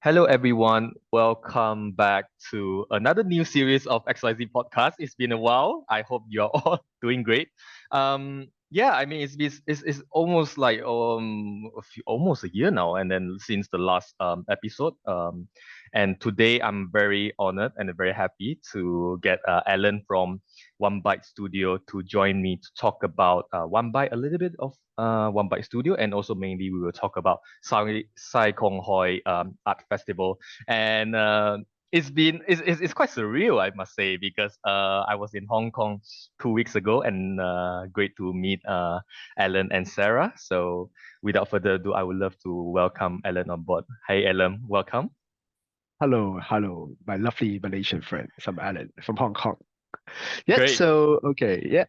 Hello, everyone. Welcome back to another new series of XYZ Podcast. It's been a while. I hope you're all doing great. Yeah, I mean, it's almost like almost a year now, and then since the last episode. And today I'm very honored and very happy to get Alan from One Bite Studio to join me to talk about One Bite, a little bit of One Bite Studio, and also mainly we will talk about Sai Kong Hoi Art Festival. And it's quite surreal, I must say, because I was in Hong Kong 2 weeks ago, and great to meet Alan and Sarah. So without further ado, I would love to welcome Alan on board. Hey, Alan, welcome. Hello, my lovely Malaysian friend. I'm Alan from Hong Kong. Yeah, Great. so okay, yeah.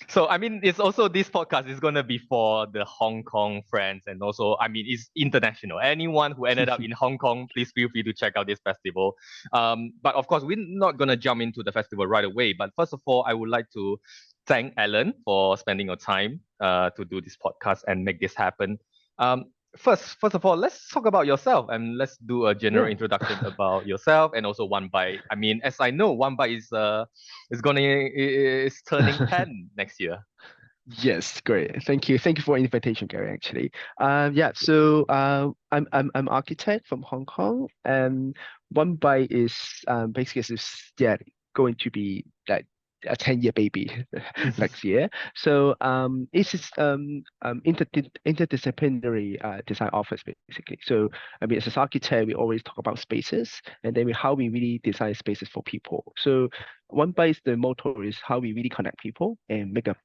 So I mean, it's also this podcast is gonna be for the Hong Kong friends, and also I mean it's international. Anyone who ended up in Hong Kong, please feel free to check out this festival. But of course, we're not gonna jump into the festival right away. But first of all, I would like to thank Alan for spending your time to do this podcast and make this happen. Um, first of all, let's talk about yourself and let's do a general Yeah. introduction about yourself and also One Bite. I mean, as I know, One Bite is turning 10 next year. Yes, great. Thank you for the invitation, Gary, actually. Yeah, so I'm architect from Hong Kong, and One by is basically is yeah going to be like a 10-year baby next year. So it's just interdisciplinary design office basically. So I mean, as an architect, we always talk about spaces, and then how we really design spaces for people. So One by the motto is how we really connect people and make a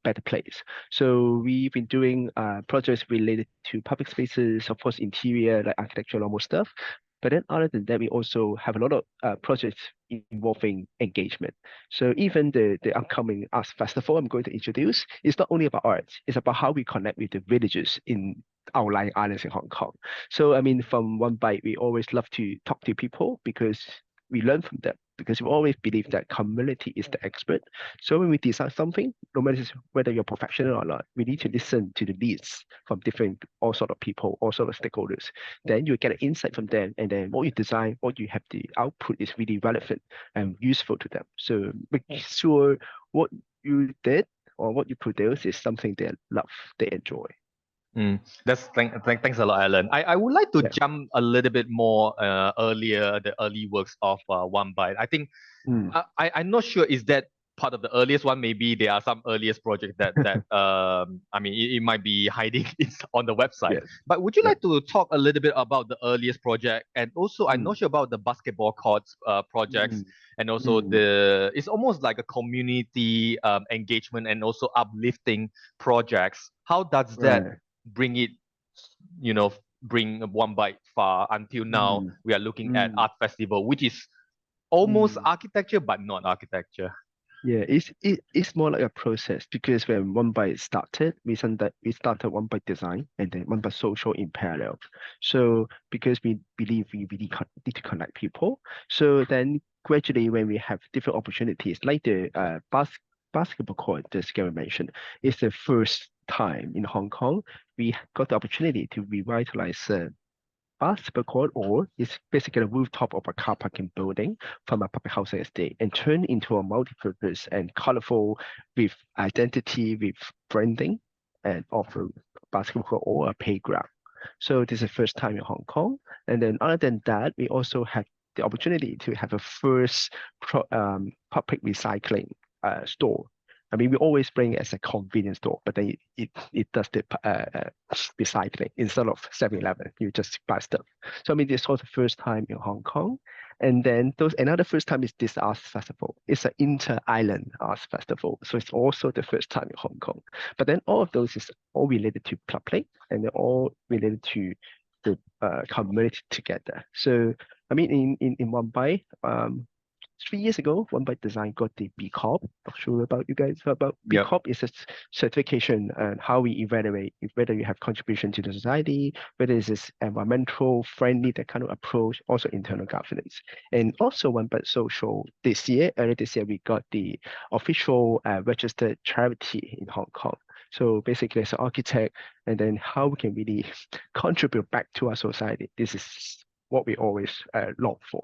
better place. So we've been doing projects related to public spaces, of course, interior, like architecture, normal stuff. But then other than that, we also have a lot of projects involving engagement. So even the upcoming arts festival I'm going to introduce is not only about art, it's about how we connect with the villages in outlying islands in Hong Kong. So I mean, from One Bite, we always love to talk to people because we learn from them. Because we always believe that community is the expert. So when we design something, no matter whether you're professional or not, we need to listen to the needs from different, all sort of people, all sort of stakeholders. Then you get an insight from them, and then what you design, what you have the output is really relevant and useful to them. So make sure what you did or what you produce is something they love, they enjoy. Thanks a lot, Alan. I would like to Yeah. jump a little bit more earlier, the early works of One Byte. I think Mm. I'm not sure is that part of the earliest one. Maybe there are some earliest projects that I mean it might be hiding on the website. Yes. But would you Yeah. like to talk a little bit about the earliest project? And also I'm Mm. not sure about the basketball courts projects, Mm. and also Mm. the it's almost like a community engagement and also uplifting projects. How does that Right. bring it, you know, bring One Byte far until now? Mm. We are looking at Mm. art festival, which is almost Mm. architecture but not architecture. Yeah, it's more like a process because when One Byte started, we started One Byte design and then One Byte social in parallel. So because we believe we really need to connect people, so then gradually when we have different opportunities, like the basketball court that Gary mentioned, it's the first time in Hong Kong we got the opportunity to revitalize basketball court, or it's basically a rooftop of a car parking building from a public housing estate and turn into a multi-purpose and colorful with identity, with branding, and offer basketball court or a playground. So this is the first time in Hong Kong. And then other than that, we also had the opportunity to have a first public recycling store. I mean, we always bring it as a convenience store, but then it does the recycling instead of 7-Eleven. You just buy stuff. So I mean, this was the first time in Hong Kong. And then those another first time is this arts festival. It's an inter-island arts festival. So it's also the first time in Hong Kong. But then all of those is all related to public and they're all related to the community together. So I mean, in Mumbai, 3 years ago, One by Design got the B Corp. Not sure about you guys, about B Yep. Corp is a certification and how we evaluate whether you have contribution to the society, whether it's this environmental friendly, that kind of approach, also internal governance. And also One by Social this year, earlier this year, we got the official registered charity in Hong Kong. So basically, as an architect, and then how we can really contribute back to our society. This is what we always long for.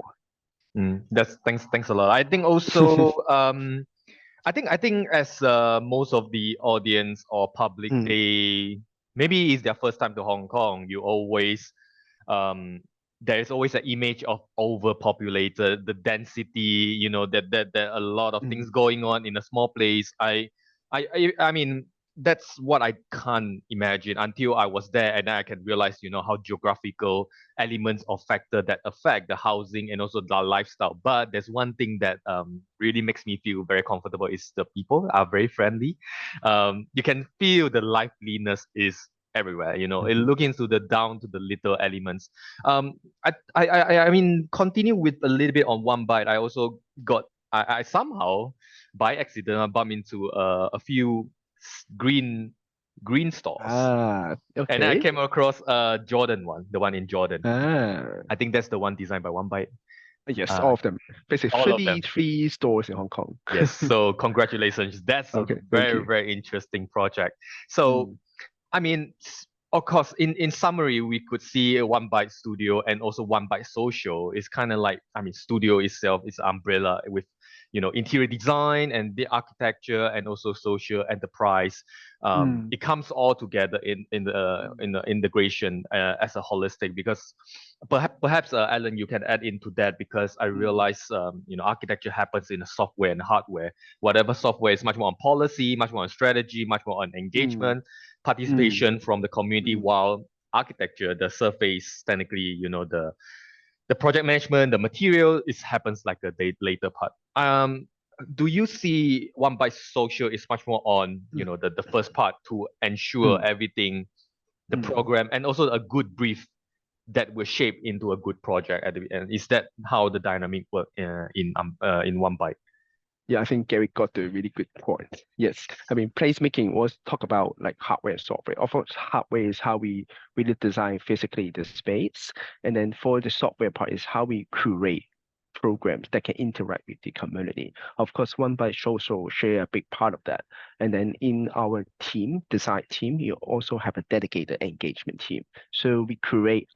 That's thanks a lot. I think also I think as most of the audience or public, Mm, they maybe it's their first time to Hong Kong. You always um there is always an image of overpopulated, the density, that a lot of mm, things going on in a small place. I mean that's what I can't imagine until I was there, and then I can realize, how geographical elements or factor that affect the housing and also the lifestyle. But there's one thing that really makes me feel very comfortable is the people are very friendly. You can feel the liveliness is everywhere. It mhm. look into the down to the little elements. I mean, continue with a little bit on one bite. I also got I somehow by accident I bumped into a few green stores, and I Okay. came across Jordan one, the one in Jordan. Ah, I think that's the one designed by One Bite. yes, Uh, all of them. all Basically, of them. 33 stores in Hong Kong. Yes. So congratulations. That's a Okay, thank very, you. very interesting project. So Mm, I mean, of course, in summary, we could see a One Byte Studio and also One Byte Social. It's kind of like, I mean, studio itself is an umbrella with, interior design and the architecture and also social enterprise. mm, It comes all together in the integration as a holistic. Because perhaps Alan, you can add into that, because I mm, realize architecture happens in the software and hardware. Whatever software is much more on policy, much more on strategy, much more on mm, engagement, mm, participation from the community, mm. while architecture, the surface, technically, the project management, the material, it happens like a day later part. Do you see One by Social is much more on, Mm, the first part to ensure mm, everything, the mm. program, and also a good brief that will shape into a good project at the end? Is that how the dynamic work in One Byte? Yeah, I think Gary got the really good point. Yes, I mean, placemaking was talk about like hardware and software. Of course, hardware is how we really design physically the space, and then for the software part is how we curate programs that can interact with the community. Of course, One by Social share a big part of that. And then in our team, design team, you also have a dedicated engagement team. So we create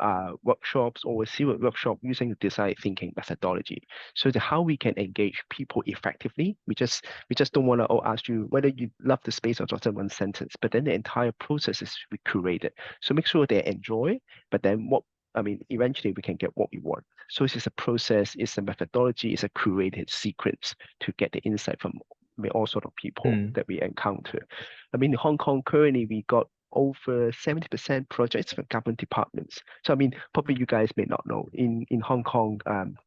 workshops or series workshop using the design thinking methodology. So the how we can engage people effectively. We just don't want to ask you whether you love the space or just in one sentence, but then the entire process is we curated. So make sure they enjoy, but then eventually we can get what we want. So it's a process, it's a methodology, it's a curated sequence to get the insight from all sort of people Mm, that we encounter. I mean, in Hong Kong currently we got over 70% projects from government departments. So I mean, probably you guys may not know, in Hong Kong,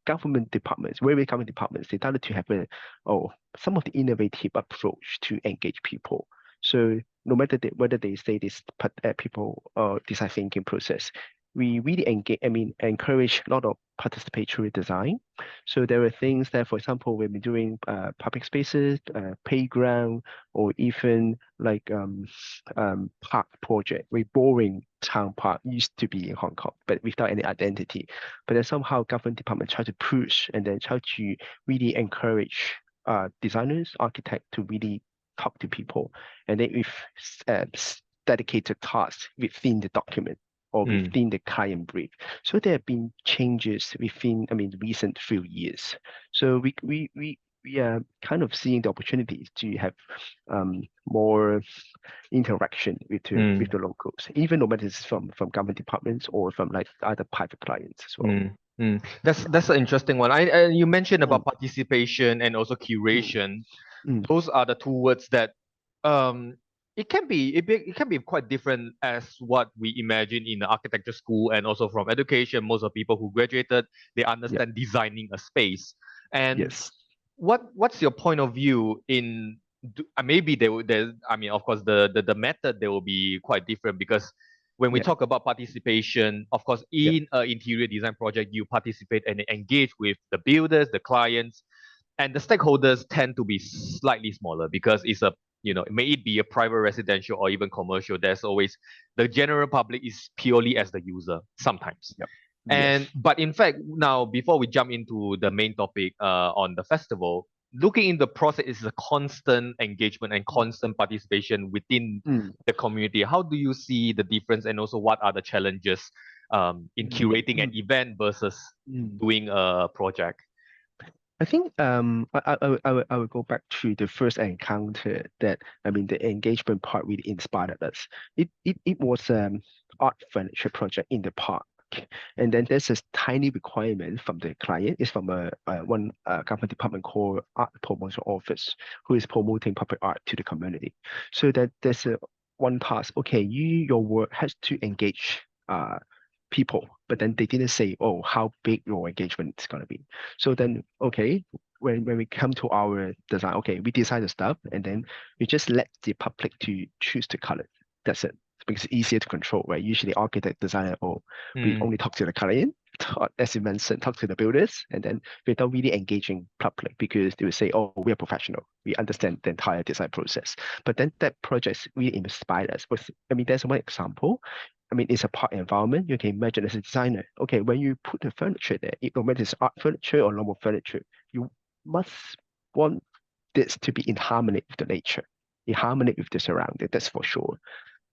government departments, very government departments, they started to have some of the innovative approach to engage people. So no matter whether they say this people design thinking process, we really encourage a lot of participatory design. So there are things that, for example, when we're doing public spaces, playground, or even like park project. We boring town park used to be in Hong Kong, but without any identity. But then somehow government department try to push and then try to really encourage designers, architects to really talk to people, and then with dedicated tasks within the document or mm, within the client brief. So there have been changes within, recent few years. So we are kind of seeing the opportunities to have more interaction with mm, the locals, even though it's from government departments or from like other private clients as well. mm, mm. That's an interesting one. You mentioned Mm, about participation and also mm, curation. mm. Those are the two words that um it can be quite different as what we imagine in the architecture school, and also from education. Most of people who graduated, they Yeah. understand designing a space. And Yes. what's your point of view in maybe there I mean, of course, the method there will be quite different, because when we Yeah. talk about participation, of course, Yeah. in an interior design project, you participate and engage with the builders, the clients, and the stakeholders tend to be slightly smaller, because it's a, may it be a private residential or even commercial, there's always the general public is purely as the user sometimes. Yeah. And Yes. but in fact, now before we jump into the main topic on the festival, looking in the process is a constant engagement and Mm, constant participation within mm, the community. How do you see the difference, and also what are the challenges in curating an event versus mm. doing a project? I think I would go back to the first encounter that the engagement part really inspired us. It was art furniture project in the park. And then there's this tiny requirement from the client. It's from one government department called Art Promotion Office, who is promoting public art to the community. So that there's a one task. Okay, your work has to engage people, but then they didn't say, oh, how big your engagement is gonna be. So then, okay, when we come to our design, okay, we design the stuff and then we just let the public to choose the color. That's it. Because it's easier to control, right? Usually architect, designer, or we Mm, only talk to the client, as you mentioned, talk to the builders, and then without really engaging public because they will say, oh, we are professional. We understand the entire design process. But then that project really inspired us. There's one example. It's a park environment. You can imagine as a designer, okay, when you put the furniture there, no matter it's art furniture or normal furniture, you must want this to be in harmony with the nature, in harmony with the surrounding, that's for sure.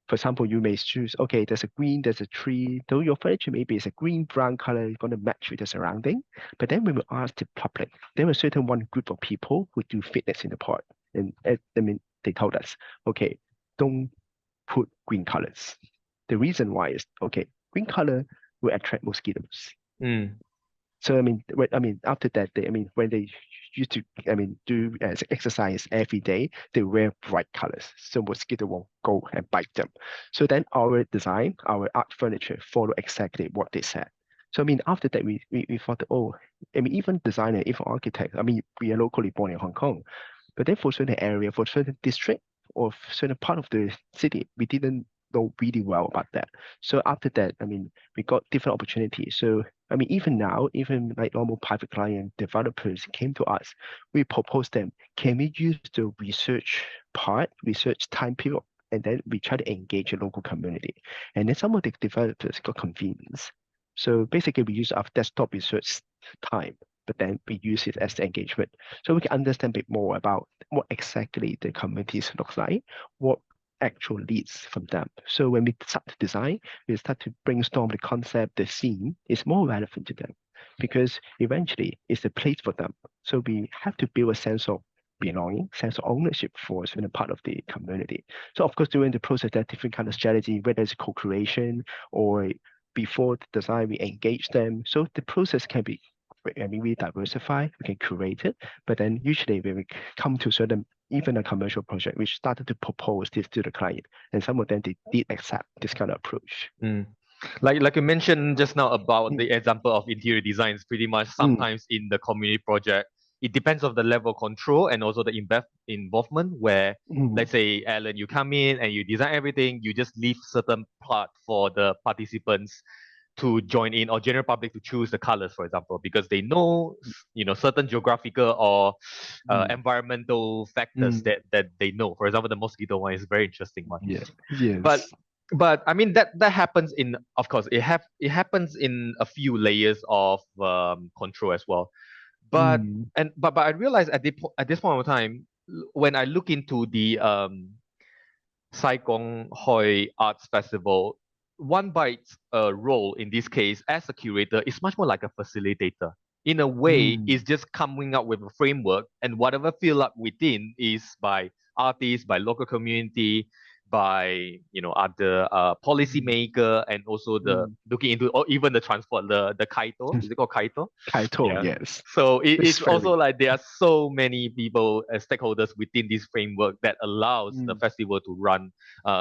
For example, you may choose, okay, there's a green, there's a tree, though your furniture maybe is a green, brown color, it's going to match with the surrounding. But then when we ask the public, there was certain one group of people who do fitness in the park. And they told us, okay, don't put green colors. The reason why is, okay, green color will attract mosquitoes. mm, So after that they when they used to do exercise every day, they wear bright colors so mosquito won't go and bite them. So then our design, our art furniture follow exactly what they said. So after that we thought, oh, even designer, even architect, we are locally born in Hong Kong, but then for certain area, for certain district or certain part of the city, we didn't know really well about that. So after that, we got different opportunities. So even now, even like normal private client developers came to us, we proposed them, can we use the research time period, and then we try to engage a local community. And then some of the developers got convenience. So basically, we use our desktop research time, but then we use it as the engagement. So we can understand a bit more about what exactly the communities looks like, what actual leads from them. So when we start to design, we start to brainstorm the concept, the scene is more relevant to them because eventually it's a place for them. So we have to build a sense of belonging, sense of ownership for a certain part of the community. So of course, during the process, there are different kind of strategy, whether it's co-creation or before the design, we engage them. So the process can be we diversify, we can curate it, but then usually when we come to certain, even a commercial project, we started to propose this to the client, and some of them they did accept this kind of approach. mm. Like you mentioned just now about Mm, the example of interior designs, pretty much mm, sometimes in the community project, it depends on the level of control and also the involvement where, mm, let's say, Alan, you come in and you design everything, you just leave certain part for the participants to join in or general public to choose the colors, for example, because they know, certain geographical or mm, environmental factors mm. that they know. For example, the mosquito one is a very interesting one. Yeah. But Yes. that happens in, of course, it happens in a few layers of control as well. But Mm, I realize at this point of time, when I look into the Sai Kong Hoi Arts Festival, one bite's role in this case as a curator is much more like a facilitator. In a way, mm, it's just coming up with a framework, and whatever fill up within is by artists, by local community, by other policy mm, maker, and also the mm. looking into, or even the transport, the kaito, is it called kaito? Kaito, Yeah. yes. So It's it's also very. like there are so many people, stakeholders within this framework that allows the Mm, festival to run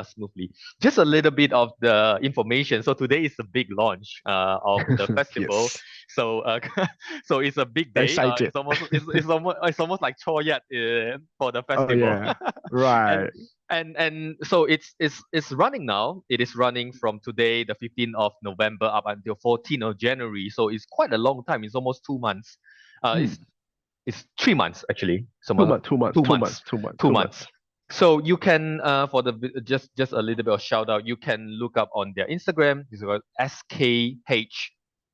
smoothly. Just a little bit of the information. So today is the big launch of the festival. yes. So so it's a big day. Excited. It's almost like Choyat for the Oh festival. yeah. and Right. and so it's running now. It is running from today, the 15th of November, up until 14th of January. So it's quite a long time. It's almost 2 months. Mm. It's 3 months actually. So 2 months, 2 months, two 2 months, months, 2 months, two 2 months. months. So you can for the just a little bit of shout out. You can look up on their Instagram. It's called SKH,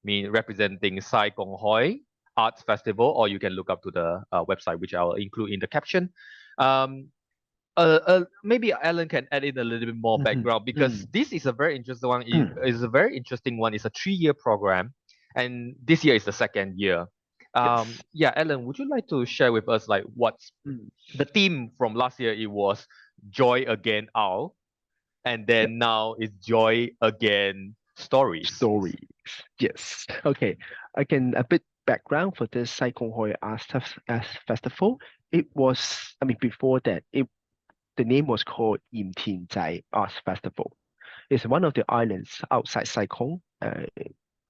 mean representing Sai Kong Hoi Arts Festival, or you can look up to the website, which I will include in the caption. Um, maybe Alan can add in a little bit more Mm-hmm. background because Mm. this is a very interesting one. It Mm. is a very interesting one. It's a 3 year program, and this year is the second year. Yes. Yeah, Alan, would you like to share with us like what's Mm. the theme from last year? It was Joy Again Owl, and Yep. then now it's Joy Again Stories. Stories. Yes. Okay. I can a bit background for this Sai Kung Hoi Arts Festival. It was, I mean, before that, the name was called Yim Tien Zai Arts Festival. It's one of the islands outside Sai Kung,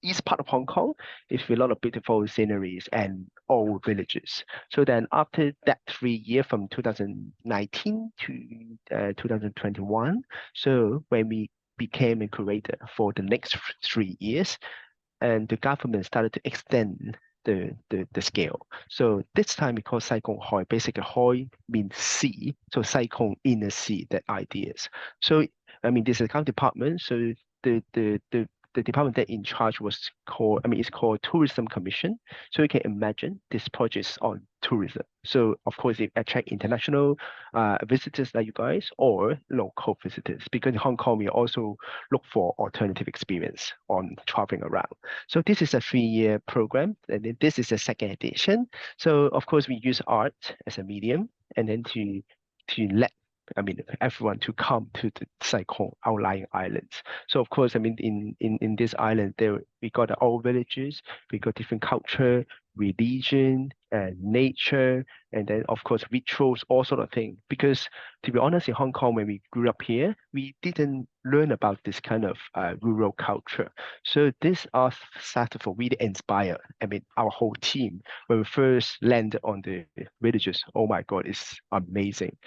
east part of Hong Kong. It's with a lot of beautiful sceneries and old villages. So then after that 3 year from 2019 to 2021, so when we became a curator for the next 3 years, and the government started to extend the scale. So this time we call Sai Kung Hoi. Basically, Hoi means sea. So Sai Kung in the sea, that ideas. So I mean, this is a county department. So the the the the department that in charge was called, I mean, it's called Tourism Commission. So you can imagine this project is on tourism. So of course, it attract international visitors like you guys or local visitors because in Hong Kong we also look for alternative experience on traveling around. So this is a 3 year program, and then this is the second edition. So of course we use art as a medium, and then to let, I mean, everyone to come to the Sai-Kung outlying islands. So of course, I mean, in this island, there we got the old villages, we got different culture, religion, and nature, and then of course rituals, all sort of thing. Because to be honest, in Hong Kong, when we grew up here, we didn't learn about this kind of rural culture. So this art festival really inspired, I mean, our whole team when we first landed on the villages. Oh my God, it's amazing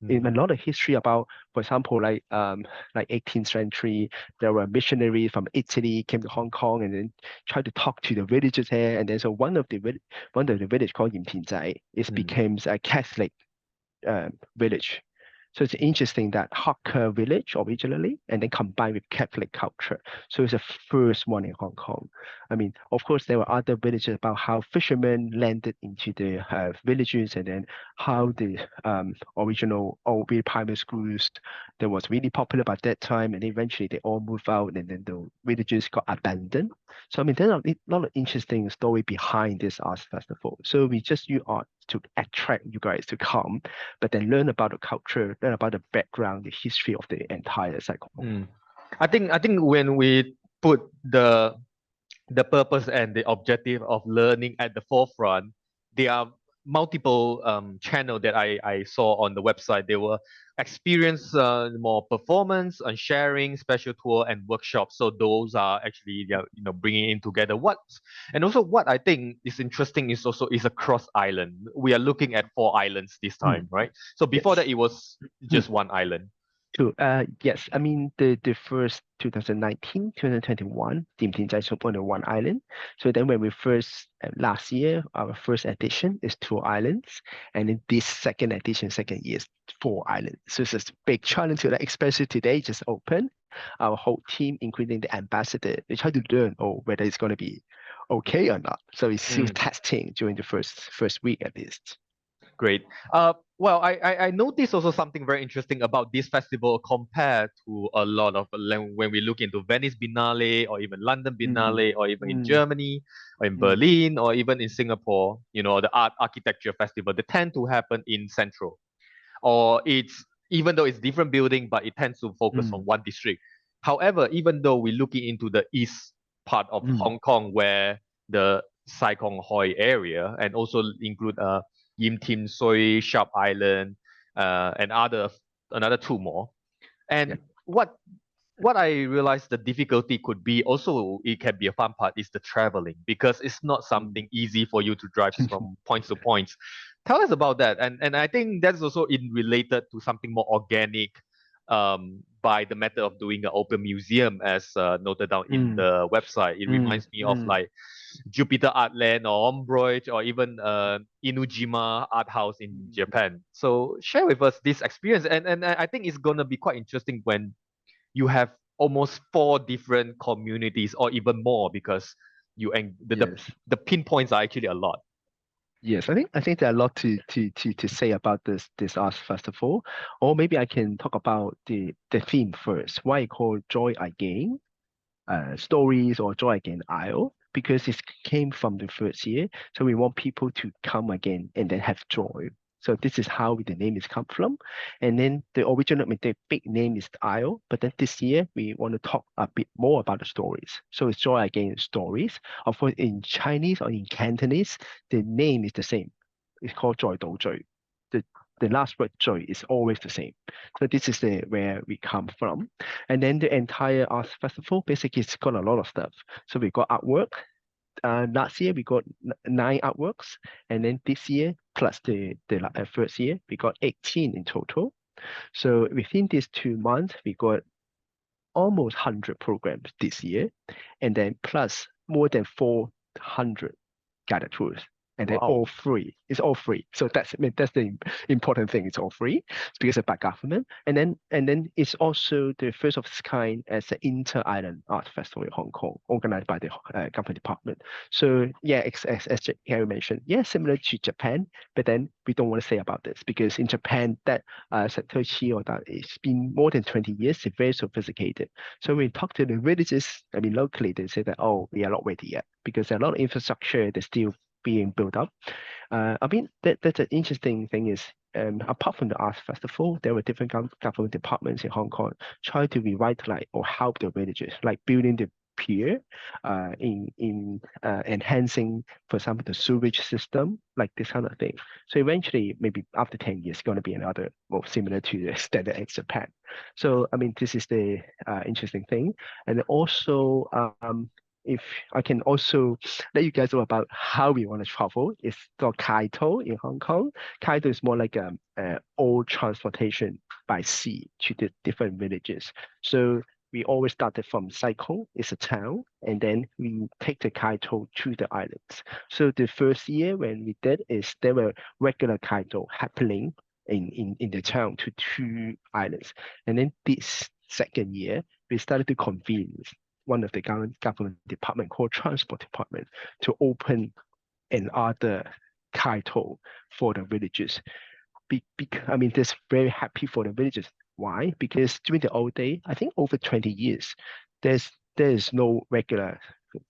in a lot of history about, for example, like 18th century, there were missionaries from Italy came to Hong Kong and then tried to talk to the villagers here. And then so one of the village called Yim Tin Zai is Mm, becomes a Catholic village. So it's interesting that Hakka village originally and then combined with Catholic culture. So it's the first one in Hong Kong. I mean, of course, there were other villages about how fishermen landed into the villages and then how the original old primary schools that was really popular by that time and eventually they all moved out and then the villages got abandoned. So I mean, there's a lot of interesting story behind this arts festival. So we just use art to attract you guys to come but then learn about the culture, learn about the background, the history of the entire cycle. mm. I think when we put the purpose and the objective of learning at the forefront, there are multiple channel that I saw on the website. They were experience more performance and sharing, special tour and workshops. So those are actually bringing in together what, and also what I think is interesting is also is across island. We are looking at 4 islands this time, Mm, right? So before that yes. it was Mm. just one island. True. Yes. I mean, the first 2019, 2021, Dim Tin Zai Soap on one island. So then when we first, last year, our first edition is 2 islands. And then this second edition, second year is 4 islands. So it's a big challenge to that, especially today just open. Our whole team, including the ambassador, they try to learn, oh, whether it's going to be okay or not. So it's still Mm. testing during the first week at least. Great. Well, I noticed also something very interesting about this festival compared to a lot of when we look into Venice Biennale or even London Mm, Biennale or even in mm, Germany or in mm, Berlin or even in Singapore, the art architecture festival, they tend to happen in Central or it's even though it's different building, but it tends to focus on mm, one district. However, even though we're looking into the east part of mm, Hong Kong, where the Sai Kung Hoi area, and also include Yim Tim Soi, Sharp Island, and another two more. yeah. And what I realized the difficulty could be also it can be a fun part is the traveling because it's not Mm. something easy for you to drive from points to points. Tell us about that, and I think that's also in related to something more organic, by the method of doing an open museum as noted down in Mm, the website. It mm, reminds me of mm, like Jupiter Artland or Ombroid or even Inujima Art House in mm. Japan. So share with us this experience, and I think it's gonna be quite interesting when you have almost 4 different communities or even more because the Yes. the pinpoints are actually a lot. Yes, I think there are a lot to say about this arts festival, or maybe I can talk about the theme first. Why I call Joy Again, stories or Joy Again Isle, because it came from the first year. So we want people to come again and then have joy. So this is how the name is come from. And then the original, I mean, the big name is the Isle, but then this year we want to talk a bit more about the stories. So it's Joy Again Stories. Of course, in Chinese or in Cantonese, the name is the same. It's called Joy Do Joy. The the last word joy is always the same. So this is where we come from. And then the entire arts festival basically it's got a lot of stuff. So we got artwork. Last year we got nine artworks, and then this year plus the first year we got 18 in total. So within these 2 months we got almost 100 programs this year, and then plus more than 400 guided tours. And they're Wow. all free. It's all free. So I mean, that's the important thing. It's all free. It's because of by government. And then it's also the first of its kind as an inter-island art festival in Hong Kong, organized by the government department. So yeah, as Harry mentioned, yeah, similar to Japan, but then we don't want to say about this because in Japan that Satoshi or that it's been more than 20 years. It's very sophisticated. So when we talk to the villages, I mean locally, they say that oh, we are not ready yet because there are a lot of infrastructure that's still being built up. I mean, that's an interesting thing is, apart from the arts festival, there were different government departments in Hong Kong try to revitalize or help the villages, like building the pier, in enhancing, for example, the sewage system, like this kind of thing. So eventually, maybe after 10 years, going to be another more similar to the standard in Japan. So I mean, this is the interesting thing, and also if I can also let you guys know about how we want to travel. It's called Kaito in Hong Kong. Kaito is more like old transportation by sea to the different villages. So we always started from Saikong, it's a town, and then we take the Kaito to the islands. So the first year when we did is there were regular Kaito happening in the town to two islands. And then this second year, we started to convene one of the government department called Transport Department to open another Kaito for the villages. I mean, that's very happy for the villages. Why? Because during the old day, I think over 20 years, there is no regular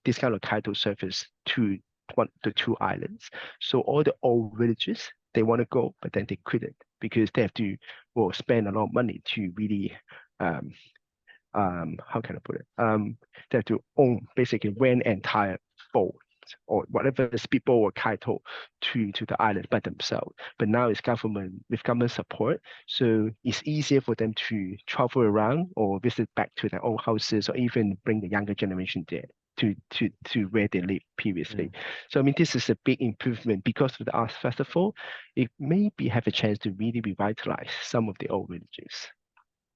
this kind of Kaito service to the two islands. So all the old villages they want to go, but then they couldn't because they have to spend a lot of money to really um, how can I put it? They have to own basically rent entire boat or whatever the speedboat or kaito to the island by themselves. But now it's government with government support, so it's easier for them to travel around or visit back to their old houses or even bring the younger generation there. To where they lived previously. Mm. So I mean this is a big improvement because of the arts festival. It maybe have a chance to really revitalize some of the old villages.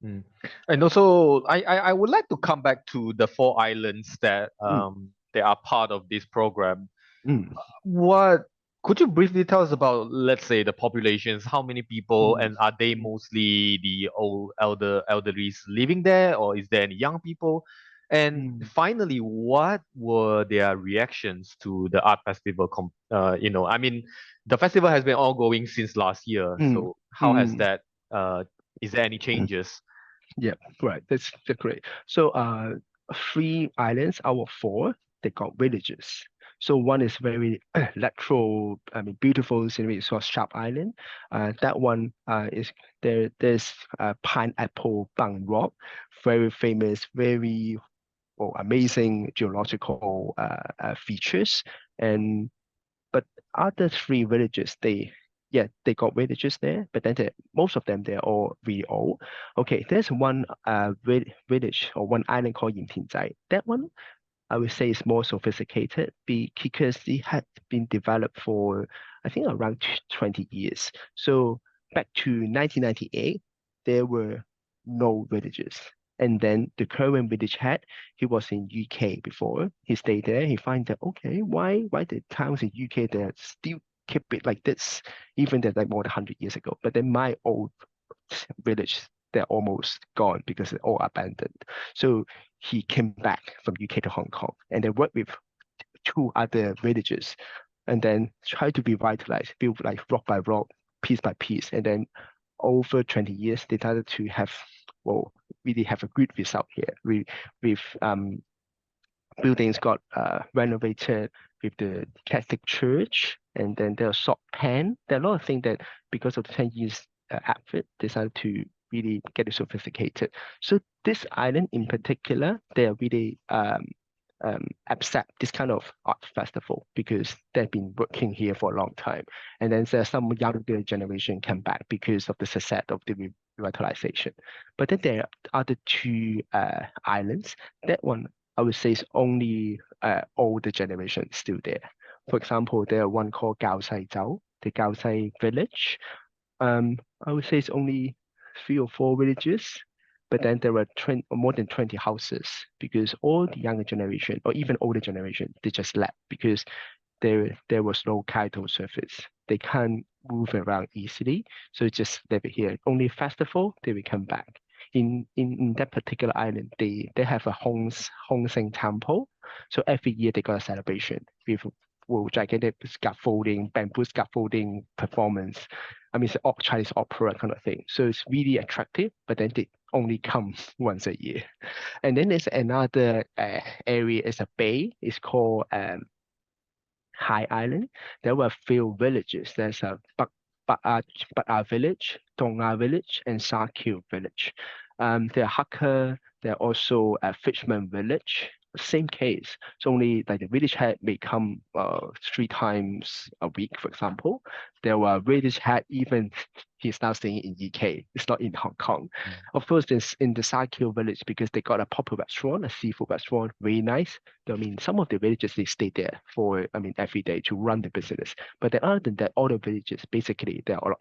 Mm. And also, I would like to come back to the four islands that Mm, they are part of this program. mm, What could you briefly tell us about, let's say, the populations? How many people, mm, and are they mm. mostly the elderlies living there, or is there any young people? And Mm, finally, what were their reactions to the art festival? I mean, the festival has been ongoing since last year. mm, So how has mm, that? Is there any mm. changes? Yeah, right. That's great. So, three islands out of four, they got villages. So one is very natural, I mean, beautiful scenery. It's called Sharp Island. That one is there. There's pineapple Bang Rock, very famous, very amazing geological features. And but other three villages, they got villages there, but then most of them they're all really old. Okay, there's one village or one island called Yinpingzai. That one I would say is more sophisticated because it had been developed for I think around 20 years. So back to 1998, there were no villages. And then the current village head, he was in UK before. He stayed there. He find that okay, why the towns in UK that still keep it like this, even that like more than 100 years ago. But then my old village, they're almost gone because they're all abandoned. So he came back from UK to Hong Kong and they worked with two other villages and then try to revitalize, build like rock by rock, piece by piece, and then over 20 years, they started to have, well, really have a good result here. With buildings got renovated with the Catholic Church, and then there are salt pan. There are a lot of things that because of the 10 years effort, decided to really get it sophisticated. So this island in particular, they are really accept this kind of art festival because they've been working here for a long time. And then there's some younger generation come back because of the success of the revitalization. But then there are the two islands. That one I would say is only older generation still there. For example, there are one called Zhao, the Gaosai village. I would say it's only 3 or 4 villages, but then there were 20, or more than 20 houses because all the younger generation or even older generation, they just left because there was no tidal surface. They can't move around easily, so it's just live here. Only festival, they will come back. In that particular island, they have a Hong Sing temple. So every year they got a celebration with gigantic scaffolding, bamboo scaffolding performance. I mean, it's an Chinese opera kind of thing. So it's really attractive, but then they only come once a year. And then there's another area, it's a bay. It's called High Island. There were a few villages. There's a Bak village, Tonga village, and Sakyu village. There are Hakka, there are also a fisherman village. Same case. It's only like the village head may come 3 times a week, for example. There were village head even he's now staying in UK. It's not in Hong Kong. Of course, there's in the Sakyu village because they got a proper restaurant, a seafood restaurant, very nice. I mean, some of the villages they stay there for every day to run the business. But then other than that, all the villages basically they're all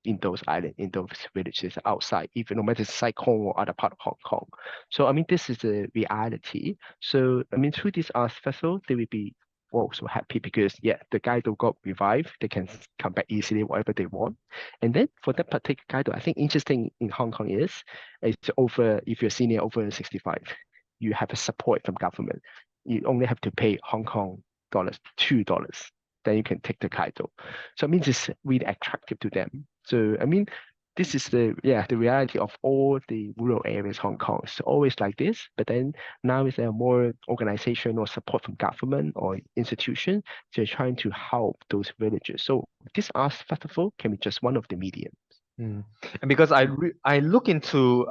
in those islands, in those villages outside, even no matter Sai Kung or other part of Hong Kong. So this is the reality. So through this art festival, they will be also happy because the guide got revived. They can come back easily whatever they want. And then for that particular guide, I think interesting in Hong Kong is it's over if you're senior over 65, you have a support from government. You only have to pay Hong Kong dollars, $2. Then you can take the Kaido. So it's really attractive to them. So this is the reality of all the rural areas Hong Kong. It's always like this, but then now is there more organization or support from government or institution? They're trying to help those villages. So this art festival can be just one of the mediums. And because I look into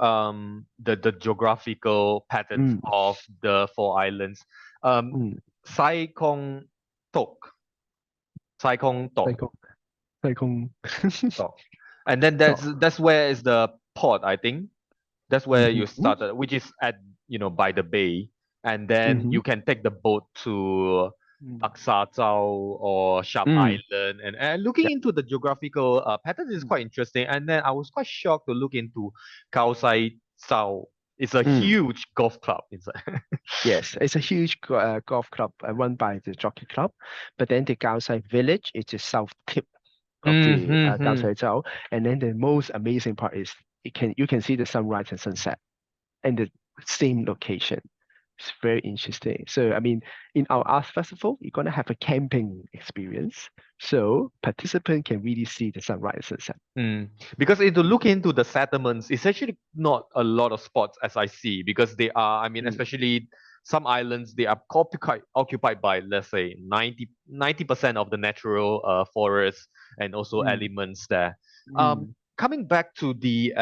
the geographical patterns of the 4 islands, Sai Kong Tok, Sai Kong Tok, Tok, and then that's where is the port. I think that's where you started, which is at by the bay, and then you can take the boat to Zhao or Sharp Island, and looking into the geographical pattern is quite interesting. And then I was quite shocked to look into Kaosai Zhao. It's a huge golf club inside. Yes, it's a huge golf club run by the Jockey Club, but then the Kaosai village is the south tip of the Kaosai Zhao, and then the most amazing part is you can see the sunrise and sunset in the same location. It's very interesting. So in our art festival, you're gonna have a camping experience. So participants can really see the sunrise and sunset. Because if you look into the settlements, it's actually not a lot of spots as I see, because they are, especially some islands, they are occupied by, let's say, 90% of the natural forests and also elements there. Coming back to the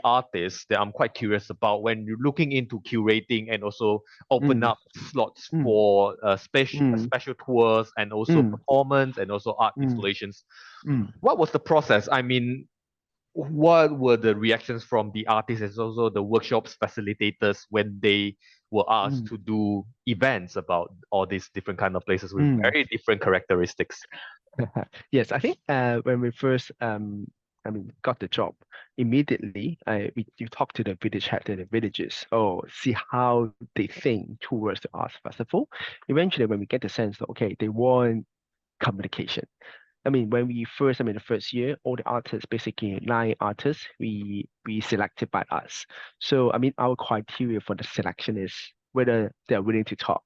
artists that I'm quite curious about, when you're looking into curating and also open up slots for special tours and also performance and also art installations, what was the process? What were the reactions from the artists and also the workshops facilitators when they were asked to do events about all these different kind of places with very different characteristics? Yes, I think when we first got the job, immediately you talk to the village head and the villages, see how they think towards the arts festival. Eventually, when we get the sense that okay, they want communication. When we first, the first year, all the artists, basically 9 artists, we selected by us. So our criteria for the selection is whether they're willing to talk,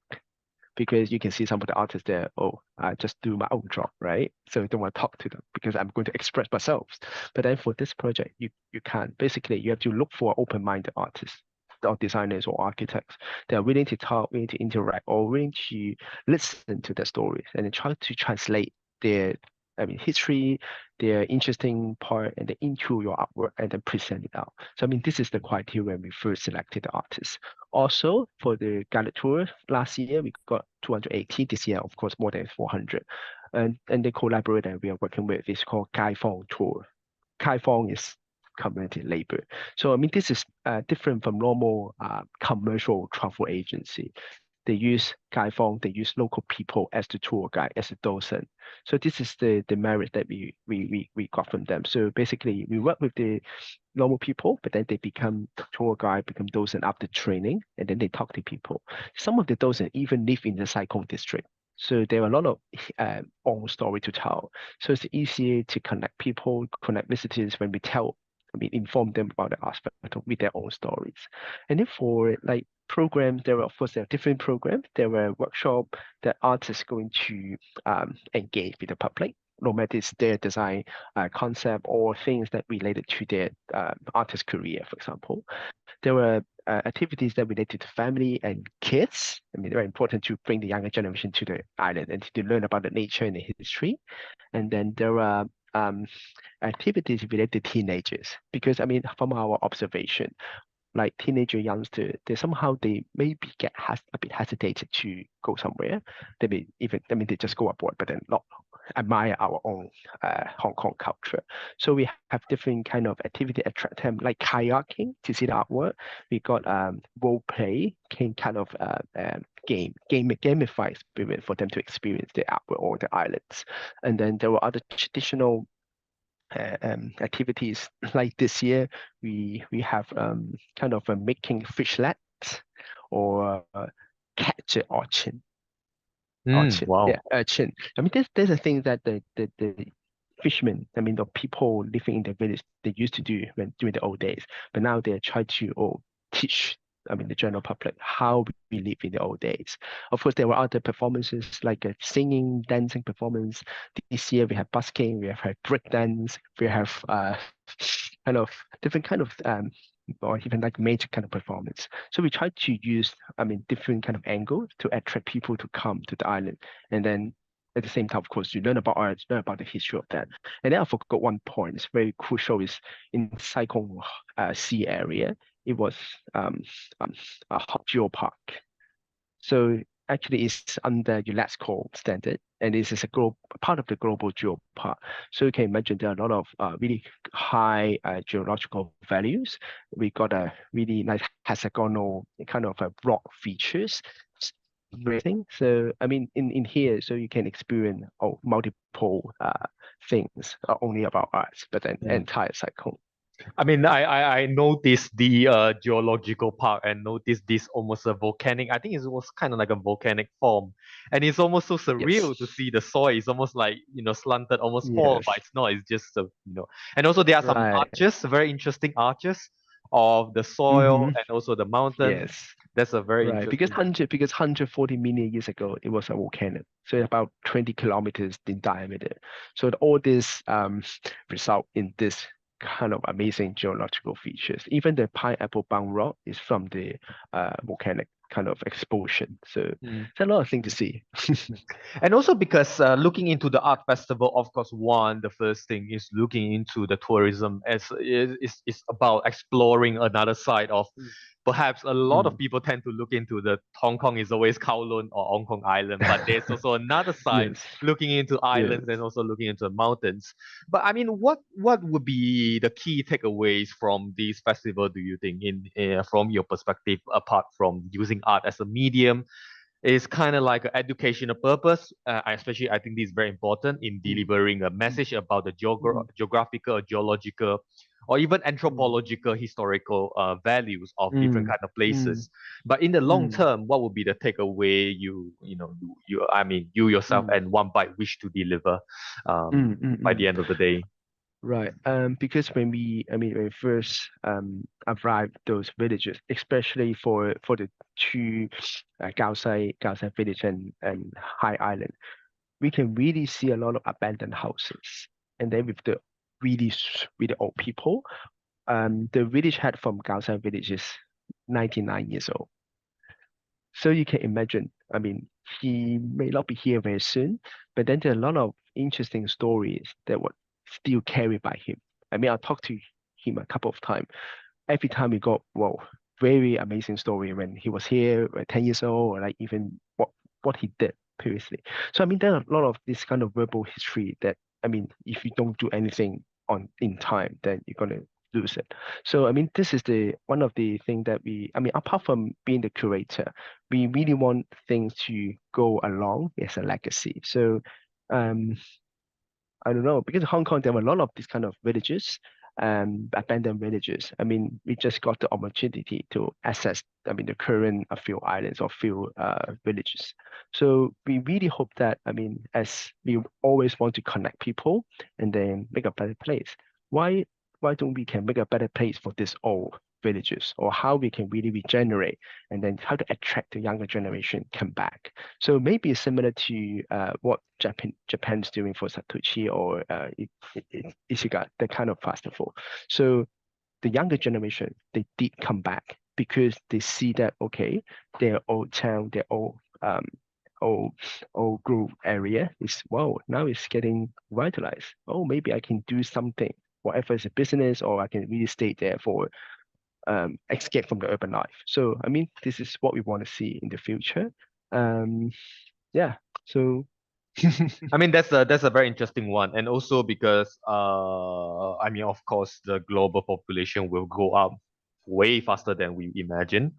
because you can see some of the artists there, oh, I just do my own job, right? So I don't want to talk to them because I'm going to express myself. But then for this project, you can't. Basically, you have to look for open-minded artists or designers or architects that are willing to talk, willing to interact, or willing to listen to their stories and then try to translate their, I mean, history, their interesting part, and then into your artwork and then present it out. So I mean, this is the criteria when we first selected the artists. Also, for the guided tour last year, we got 280. This year, of course, more than 400. And the collaborator we are working with is called Kai Fong Tour. Kai Fong is community labor. So I mean, this is different from normal commercial travel agency. They use Kai Fong, they use local people as the tour guide, as a docent. So this is the merit that we got from them. So basically, we work with the normal people, but then they become tour guide, become docent after training, and then they talk to people. Some of the docents even live in the Sai Kung district. So there are a lot of own story to tell. So it's easier to connect people, connect visitors when we tell, I mean, inform them about the aspect with their own stories. And then for like programs, there are of course there are different programs. There were workshop that artists going to engage with the public, no matter it's their design concept or things that related to their artist career, for example. There were activities that related to family and kids. I mean, very important to bring the younger generation to the island and to learn about the nature and the history. And then there are activities related to teenagers, because I mean, from our observation, like teenager youngster, they maybe a bit hesitated to go somewhere. They may even, I mean, they just go abroad, but then not admire our own Hong Kong culture. So we have different kind of activity attract them, like kayaking to see the artwork. We got role play, kind of gamify experience for them to experience the artwork or the islands. And then there were other traditional activities. Like this year, we have kind of a making fishlets or catch an urchin. Wow. Yeah, urchin. I mean, there's a thing that the fishermen, I mean, the people living in the village, they used to do when during the old days, but now they try to teach. I mean, the general public how we live in the old days. Of course, there were other performances like a singing, dancing performance. This year we have busking, we have break dance, we have kind of different kind of or even like major kind of performance. So we try to use, I mean, different kind of angles to attract people to come to the island. And then at the same time, of course, you learn about art, learn about the history of that. And then I forgot one point, it's very crucial, is in Sai Kung Sea area, it was um, a hot geopark. So actually it's under UNESCO standard, and this is a part of the global geopark. So you can imagine there are a lot of really high geological values. We got a really nice hexagonal kind of rock features. Everything. So I mean, in here, so you can experience multiple things, not only about arts, but then entire cycle. I mean, I noticed the geological part and noticed this almost a volcanic. I think it was kind of like a volcanic form, and it's almost so Yes. surreal to see the soil. It's almost like slanted, almost fall, Yes. but it's not. It's just And also there are some Right. arches, very interesting arches of the soil Mm-hmm. and also the mountain. Yes. That's a very Right. Because interesting. 140 million years ago, it was a volcano. So about 20 kilometers in diameter. So all this result in this kind of amazing geological features. Even the pineapple bound rock is from the volcanic kind of explosion. So it's a lot of things to see. And also because looking into the art festival, of course, the first thing is looking into the tourism as is about exploring another side of perhaps a lot of Mm. people tend to look into the Hong Kong is always Kowloon or Hong Kong Island, but there's also another side Yes. looking into Yes. islands and also looking into the mountains. But I mean, what would be the key takeaways from this festival, do you think, in from your perspective, apart from using art as a medium? Is kind of like an educational purpose. Especially, I think this is very important in Mm. delivering a message about the Mm. geographical, geological, or even Mm. anthropological, historical values of different Mm. kind of Mm. places. But in the long Mm. term, what would be the takeaway I mean, you yourself Mm. and One Bite wish to deliver Mm. Mm. by Mm. the end of the day? Right. Because when we first arrived those villages, especially for the two Gaosai village and High Island, we can really see a lot of abandoned houses. And then with the really old people, the village head from Gaosai village is 99 years old. So you can imagine, he may not be here very soon, but then there are a lot of interesting stories that would still carried by him. I talked to him a couple of times. Every time we got, well, very amazing story when he was here, 10 years old, or like even what he did previously. So there are a lot of this kind of verbal history that, if you don't do anything on in time, then you're gonna lose it. So this is the one of the thing that apart from being the curator, we really want things to go along as a legacy. So um I don't know, because Hong Kong, there were a lot of these kind of villages, abandoned villages. We just got the opportunity to access, the current a few islands or few villages. So we really hope that, as we always want to connect people and then make a better place, why why don't we can make a better place for these old villages, or how we can really regenerate and then how to attract the younger generation come back. So maybe it's similar to what Japan's doing for Satoshi or Ichiga, that kind of festival. So the younger generation, they did come back because they see that, okay, their old town, their old old grove area is, wow, now it's getting revitalized. Oh, maybe I can do something, whatever is a business, or I can really stay there for escape from the urban life. So this is what we want to see in the future. Um, yeah. So I mean, that's a very interesting one, and also because I mean, of course, the global population will go up way faster than we imagine,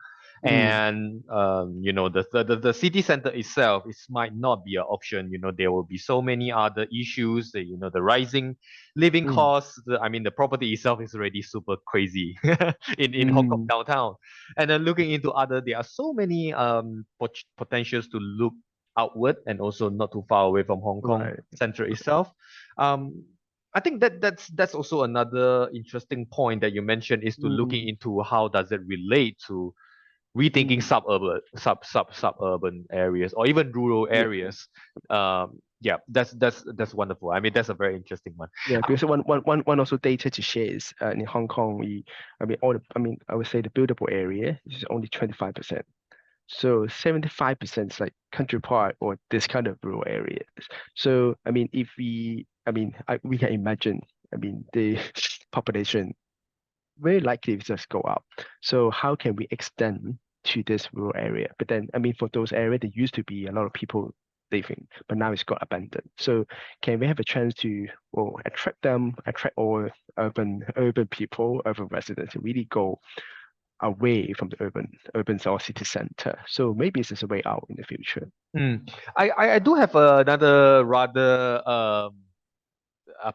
mm, and the city center itself is might not be an option. There will be so many other issues. The rising living mm, costs. I mean, the property itself is already super crazy in Hong Kong mm, downtown, and then looking into other, there are so many potentials to look outward and also not too far away from Hong Kong right. Central itself. Um, I think that's also another interesting point that you mentioned is to looking Mm, into how does it relate to rethinking mm, suburban areas or even rural yeah. areas. Yeah, that's wonderful. I mean, that's a very interesting one. Yeah, because one also data to share is in Hong Kong, I would say the buildable area is only 25%. So 75% is like country park or this kind of rural areas. So if we can imagine, the population very likely to just go up. So how can we extend to this rural area? But then, for those areas, there used to be a lot of people living, but now it's got abandoned. So can we have a chance to, well, attract all urban people, urban residents to really go away from the urban or city center? So maybe this is a way out in the future. I do have another rather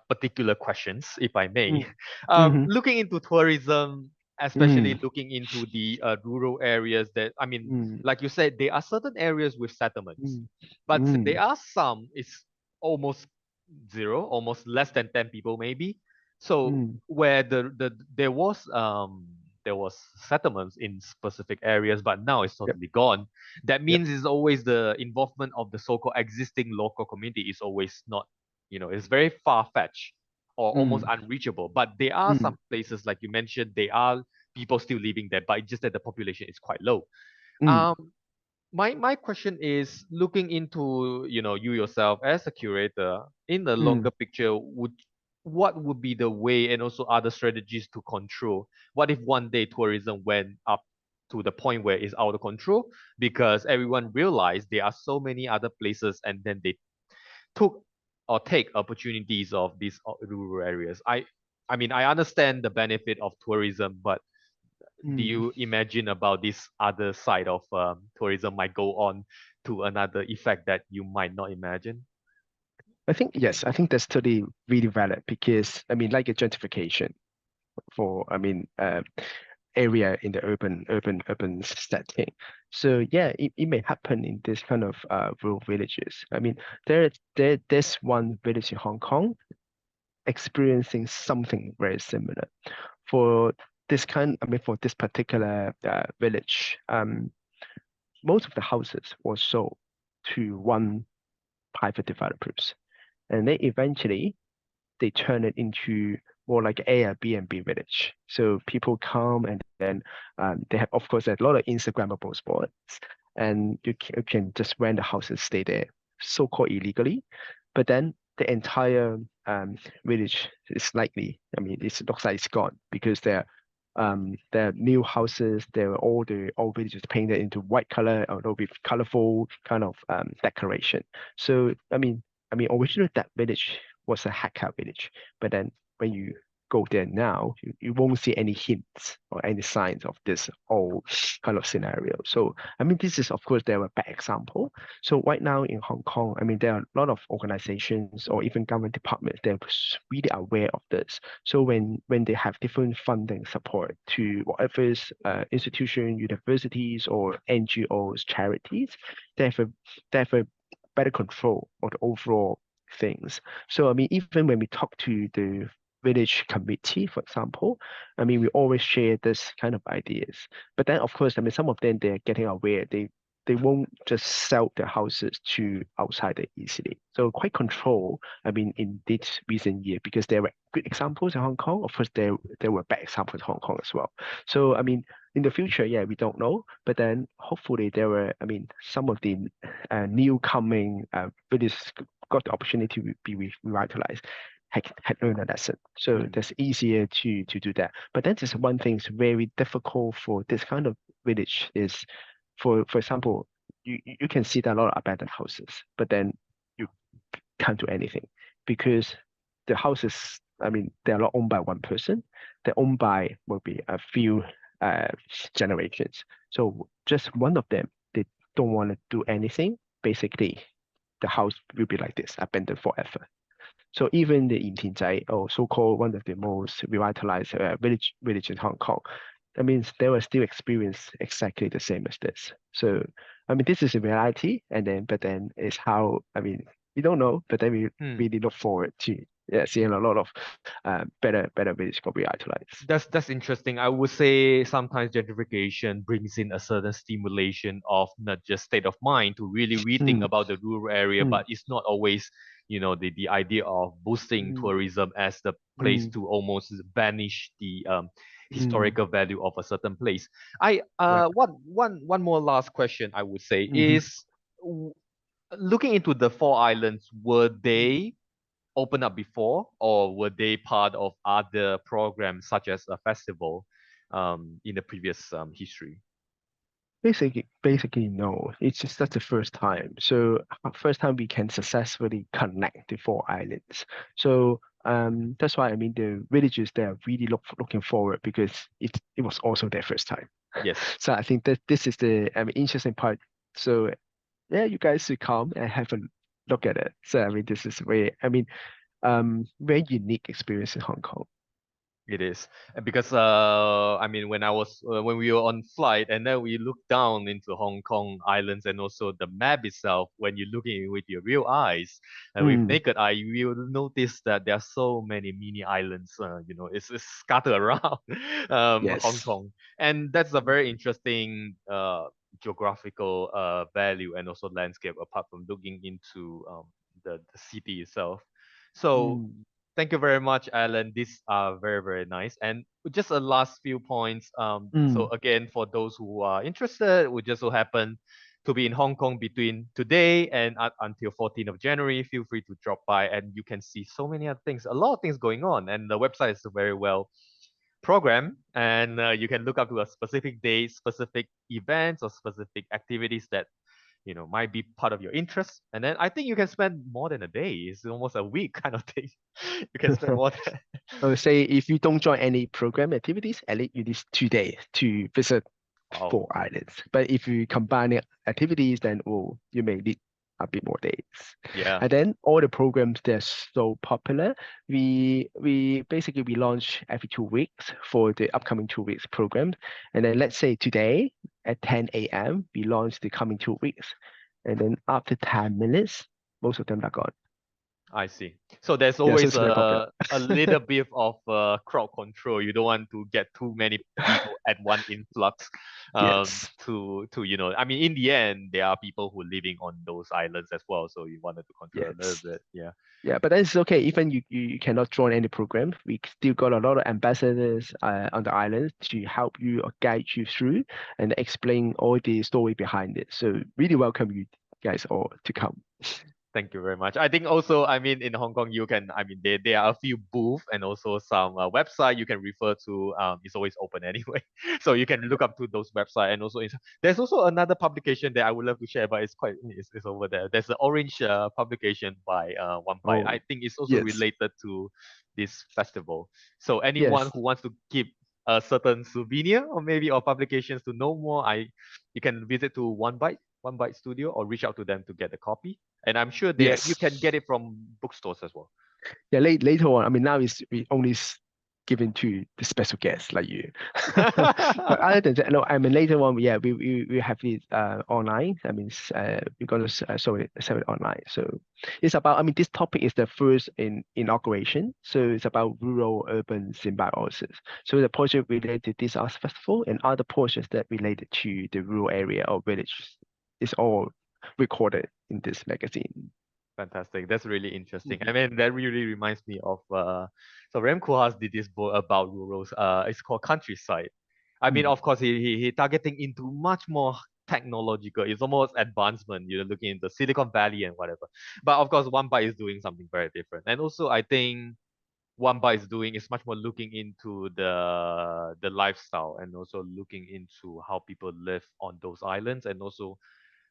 particular questions, if I may. Mm. Mm-hmm. Looking into tourism, especially Mm. looking into the rural areas, that I mean, Mm. like you said, there are certain areas with settlements, Mm. but there Mm. are some it's almost zero, almost less than 10 people maybe. So Mm. where there was settlements in specific areas, but now it's Yep. totally gone. That Yep. means is always the involvement of the so-called existing local community is always not, it's very far-fetched or almost Mm. unreachable. But there are Mm. some places, like you mentioned, there are people still living there, but it's just that the population is quite low. Mm. Um, my question is looking into, you yourself as a curator in the Mm. longer picture, what would be the way and also other strategies to control? What if one day tourism went up to the point where it's out of control because everyone realized there are so many other places, and then they took or take opportunities of these rural areas? I mean, I understand the benefit of tourism, but do Mm. you imagine about this other side of tourism might go on to another effect that you might not imagine? I think yes, I think that's totally really valid because like a gentrification for area in the urban setting. So yeah, it may happen in this kind of rural villages. There's one village in Hong Kong. experiencing something very similar. For for this particular village, most of the houses were sold to one private developers, and they eventually they turn it into more like Airbnb village. So people come and then they have, of course, a lot of Instagrammable spots, and you can just rent the house and stay there, so-called illegally. But then the entire village is likely, I mean, it looks like it's gone because there are new houses. There are all the old villages painted into white color, although with colorful kind of decoration. So originally that village was a Hakka village, but then when you go there now, you won't see any hints or any signs of this old kind of scenario. So this is, of course, there are bad example. So right now in Hong Kong, there are a lot of organizations or even government departments that are really aware of this. So when they have different funding support to whatever institution, universities or NGOs, charities, they have a better control of the overall things. So even when we talk to the village committee, for example, we always share this kind of ideas. But then, of course, some of them they're getting aware. They won't just sell their houses to outsider easily. So quite control, in this recent year, because there were good examples in Hong Kong. Of course, there were bad examples in Hong Kong as well. So in the future, yeah, we don't know. But then hopefully there were, some of the new coming villages got the opportunity to be revitalized had learned a lesson. So that's easier to do that. But then there's one thing that's very difficult for this kind of village is, for example, you can see that a lot of abandoned houses, but then you can't do anything because the houses, they're not owned by one person. They're owned by will be a few uh, generations. So just one of them, they don't want to do anything. Basically, the house will be like this, abandoned forever. So even the Intianzai, or so-called one of the most revitalized village in Hong Kong, that means they will still experience exactly the same as this. So this is a reality, and then but then it's how we don't know, but then we Hmm. really look forward to seeing a lot of better village got revitalized. That's interesting. I would say sometimes gentrification brings in a certain stimulation of not just state of mind to really rethink Mm, about the rural area, mm, but it's not always, the idea of boosting mm, tourism as the place mm, to almost banish the mm, historical value of a certain place. I right. one more last question I would say Mm-hmm. is w- looking into the four islands, were Mm. they open up before, or were they part of other programs such as a festival in the previous history? Basically, no. It's just that's the first time. So first time we can successfully connect the four islands. So that's why the villagers they are really looking forward because it was also their first time. Yes, So I think that this is the interesting part. So yeah, you guys should come and have a look at it. So this is very unique experience in Hong Kong. it is. Because when I was when we were on flight and then we looked down into Hong Kong islands and also the map itself, when you're looking with your real eyes and with Mm, naked eye, you will notice that there are so many mini islands. It's scattered around Hong yes. Kong, and that's a very interesting geographical value and also landscape apart from looking into the city itself. So Mm, thank you very much, Alan. These are very, very nice. And just a last few points. So mm. again, for those who are interested, we just so happen to be in Hong Kong between today and until 14th of January. Feel free to drop by and you can see so many other things, a lot of things going on. And the website is very well programmed, and you can look up to a specific day, specific events, or specific activities that might be part of your interest. And then I think you can spend more than a day. It's almost a week kind of thing. You can spend more than I would say if you don't join any program activities, at least you need 2 days to visit wow. four islands. But if you combine the activities, then you may need a bit more days. Yeah. And then all the programs they're so popular. We basically we launch every 2 weeks for the upcoming 2 weeks program. And then let's say today at 10 a.m. we launch the coming 2 weeks. And then after 10 minutes, most of them are gone. I see. So there's Yeah, so always it's very popular. a little bit of crowd control. You don't want to get too many people at one influx. Yes. To I mean, in the end, there are people who are living on those islands as well. So you wanted to control a little Yes. bit. Yeah. Yeah, but that's okay. Even you cannot join any program, we still got a lot of ambassadors on the island to help you or guide you through and explain all the story behind it. So really welcome you guys all to come. Thank you very much. I think also, I mean, in Hong Kong, you can, I mean, there are a few booths and also some website you can refer to. It's always open anyway. So you can look up to those website and also there's also another publication that I would love to share, but it's over there. There's the orange publication by One Bite. Oh, I think it's also yes, related to this festival. So anyone yes, who wants to keep a certain souvenir or maybe or publications to know more, you can visit to One Bite Studio or reach out to them to get a copy. And I'm sure there you yes. can get it from bookstores as well. Yeah, later on, I mean, now it's we only given to the special guests like you. But other than that, no, I mean, later on, yeah, we have it online. I mean, we're going to sell it online. So it's about, I mean, this topic is the first in inauguration. So it's about rural urban symbiosis. So the project related to this arts festival and other portions that related to the rural area or village is all recorded in this magazine. Fantastic. That's really interesting. I Mhm. mean, that really reminds me of so Rem Koolhaas did this book about rurals. It's called Countryside. I mean, Mm, of course, he targeting into much more technological. It's almost advancement. You're looking into Silicon Valley and whatever. But of course, One Bite is doing something very different. And also, I think One Bite is doing is much more looking into the lifestyle and also looking into how people live on those islands and also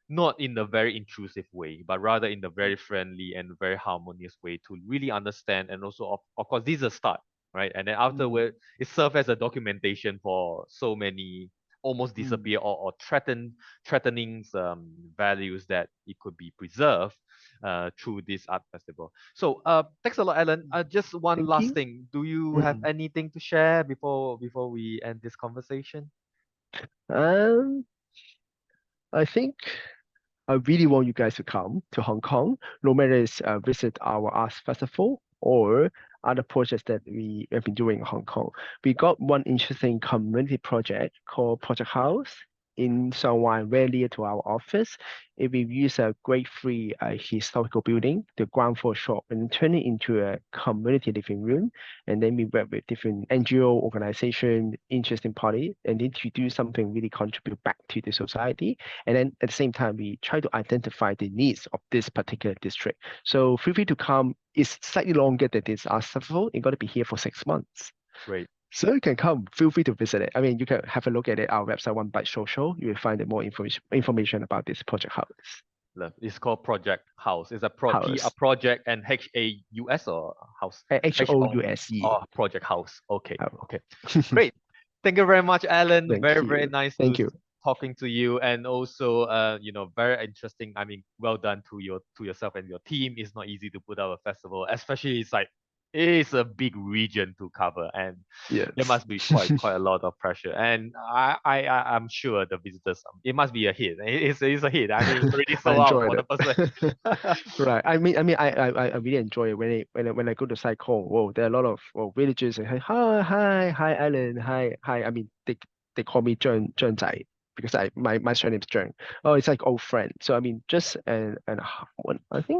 not in a very intrusive way, but rather in a very friendly and very harmonious way to really understand and also of course this is a start, right? And then mm, afterward it serves as a documentation for so many almost mm. disappear or threatening values that it could be preserved through this art festival. So thanks a lot, Alan. Just one Thank last you. thing. Do you have Mm. anything to share before we end this conversation? Um, I think I really want you guys to come to Hong Kong, no matter it's visit our arts festival or other projects that we have been doing in Hong Kong. We got one interesting community project called Project House in Shanghai, very near to our office. If we use a grade three historical building, the ground floor shop, and turn it into a community living room, and then we work with different NGO organization, interesting party, and then to do something really contribute back to the society. And then at the same time, we try to identify the needs of this particular district. So feel free to come. It's slightly longer than this our festival. You're going to be here for 6 months. Great. So you can come. Feel free to visit it. I mean, you can have a look at it. Our website, One Bite Social. You will find more information about this project house. Love. It's called Project House. It's a House. project and HAUS or house H O HOUSE. Project House. Okay, Oh. okay, great. Thank you very much, Alan. Thank Very you. nice to Thank you. talking to you, and also very interesting. I mean, well done to yourself and your team. It's not easy to put out a festival, especially it's like it is a big region to cover, and there Yes. must be quite a lot of pressure. And I'm sure the visitors, it must be a hit. It's a hit. I mean, it's already I sold out enjoyed for it. the first day. Right. I really enjoy it when I go to Sai Kung. Whoa, there are a lot of villagers and hi Alan, hi. I mean they call me Zheng Zai because my surname is Zheng. Oh, it's like old friend. So I mean just I think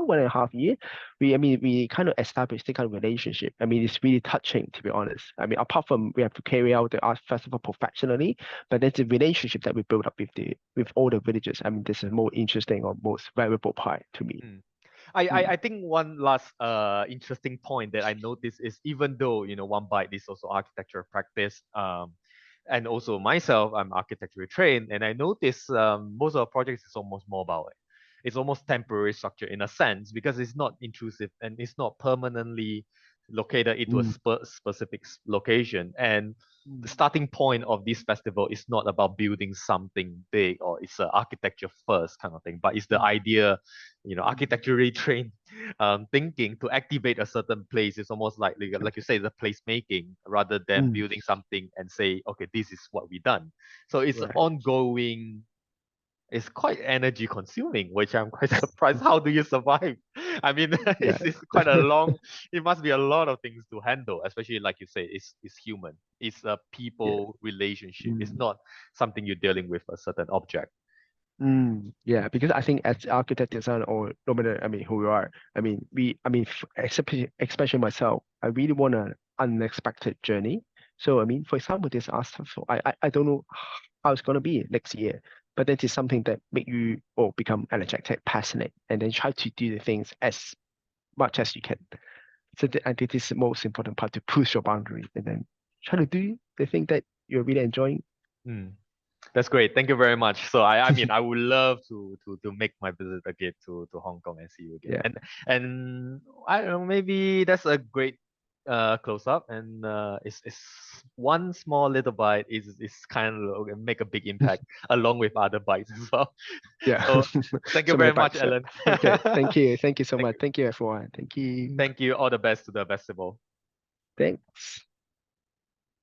1.5 year, we kind of established the kind of relationship. I mean it's really touching to be honest. I mean apart from we have to carry out the art festival professionally, but there's a relationship that we build up with all the villagers. I mean this is more interesting or most valuable part to me. Mm. Mm, I think one last interesting point that I noticed is even though One Bite is also architecture practice, and also myself I'm architecturally trained, and I notice most of our projects is almost mobile. It's almost temporary structure in a sense because it's not intrusive and it's not permanently located into a mm, specific location. And the mm, starting point of this festival is not about building something big or it's a architecture first kind of thing, but it's the mm, idea, mm, architecturally trained thinking to activate a certain place. It's almost like you say, the placemaking rather than mm. building something and say, okay, this is what we done. So it's Right. ongoing it's quite energy consuming, which I'm quite surprised. How do you survive? I mean, Yeah. it's quite a long, it must be a lot of things to handle, especially like you say, it's human. It's a Yeah. people relationship. It's Mm. not something you're dealing with a certain object. Yeah, because I think as architect, designer, or no matter, I mean, who you are, I mean, especially myself, I really want an unexpected journey. So, I mean, for example, this art festival, I don't know how it's gonna be next year, but that is something that make you or become energetic, passionate, and then try to do the things as much as you can. So I think this is the most important part to push your boundary and then try to do the thing that you're really enjoying. Mm. That's great. Thank you very much. So I mean I would love to make my visit again to Hong Kong and see you again. Yeah. And I don't know, maybe that's a great close up, and it's one small little bite is kind of make a big impact along with other bites as well. Yeah. So thank you So many very much, bites. Yeah. Alan. Okay. Thank you. Thank you so Thank much. you. Thank you, everyone. Thank you. Thank you. All the best to the festival. Thanks.